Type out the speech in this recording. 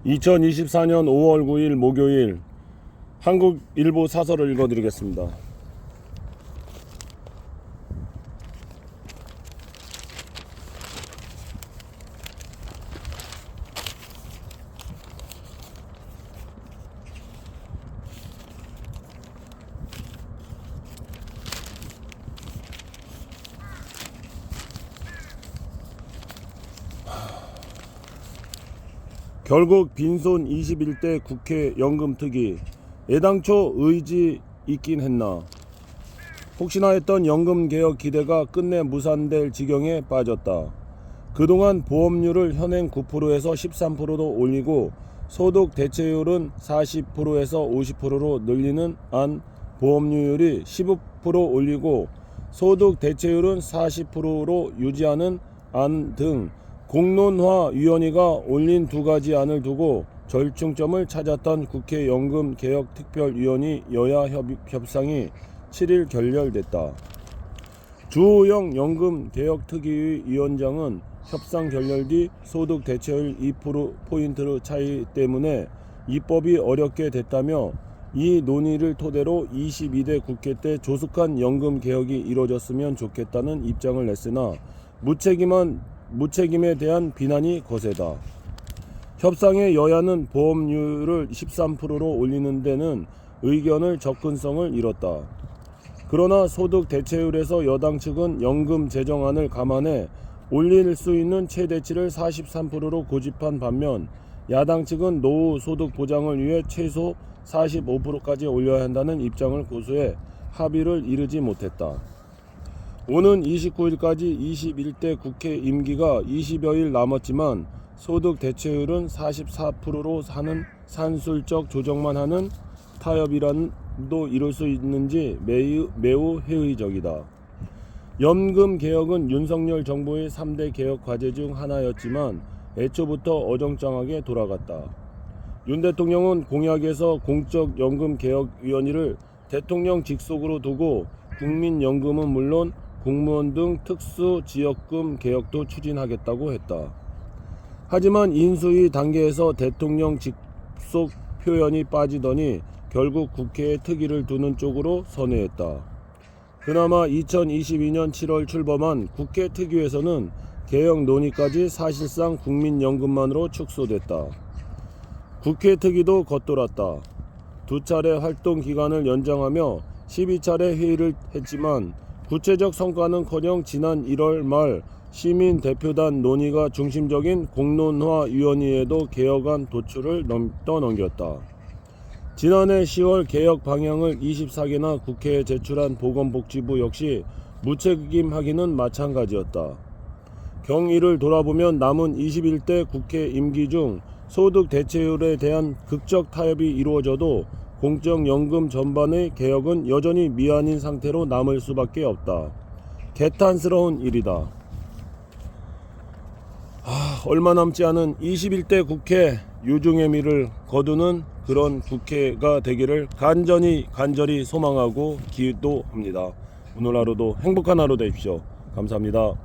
2024년 5월 9일 목요일 한국일보 사설을 읽어드리겠습니다. 결국 빈손 21대 국회 연금특위. 애당초 의지 있긴 했나. 혹시나 했던 연금개혁 기대가 끝내 무산될 지경에 빠졌다. 그동안 보험료를 현행 9%에서 13%로 올리고 소득 대체율은 40%에서 50%로 늘리는 안, 보험료율이 15% 올리고 소득 대체율은 40%로 유지하는 안 등 공론화위원회가 올린 두 가지 안을 두고 절충점을 찾았던 국회 연금개혁특별위원회 여야 협상이 7일 결렬됐다. 주호영 연금개혁특위 위원장은 협상 결렬 뒤 소득 대체율 2%포인트 차이 때문에 입법이 어렵게 됐다며 이 논의를 토대로 22대 국회 때 조속한 연금개혁이 이뤄졌으면 좋겠다는 입장을 냈으나 무책임에 대한 비난이 거세다. 협상의 여야는 보험료를 13%로 올리는 데는 의견을 접근성을 잃었다. 그러나 소득 대체율에서 여당 측은 연금 재정안을 감안해 올릴 수 있는 최대치를 43%로 고집한 반면 야당 측은 노후 소득 보장을 위해 최소 45%까지 올려야 한다는 입장을 고수해 합의를 이루지 못했다. 오는 29일까지 21대 국회 임기가 20여일 남았지만 소득 대체율은 44%로 하는 산술적 조정만 하는 타협이라도 이룰 수 있는지 매우 회의적이다. 연금 개혁은 윤석열 정부의 3대 개혁 과제 중 하나였지만 애초부터 어정쩡하게 돌아갔다. 윤 대통령은 공약에서 공적연금개혁위원회를 대통령 직속으로 두고 국민연금은 물론 공무원 등 특수지역금 개혁도 추진하겠다고 했다. 하지만 인수위 단계에서 대통령 직속 표현이 빠지더니 결국 국회에 특위를 두는 쪽으로 선회했다. 그나마 2022년 7월 출범한 국회 특위에서는 개혁 논의까지 사실상 국민연금만으로 축소됐다. 국회 특위도 겉돌았다. 두 차례 활동 기간을 연장하며 12차례 회의를 했지만 구체적 성과는커녕 지난 1월 말 시민대표단 논의가 중심적인 공론화위원회에도 개혁안 도출을 떠넘겼다. 지난해 10월 개혁 방향을 24개나 국회에 제출한 보건복지부 역시 무책임하기는 마찬가지였다. 경위를 돌아보면 남은 21대 국회 임기 중 소득 대체율에 대한 극적 타협이 이루어져도 공적연금 전반의 개혁은 여전히 미완인 상태로 남을 수밖에 없다. 개탄스러운 일이다. 얼마 남지 않은 21대 국회 유중의 미를 거두는 그런 국회가 되기를 간절히 소망하고 기도합니다. 오늘 하루도 행복한 하루 되십시오. 감사합니다.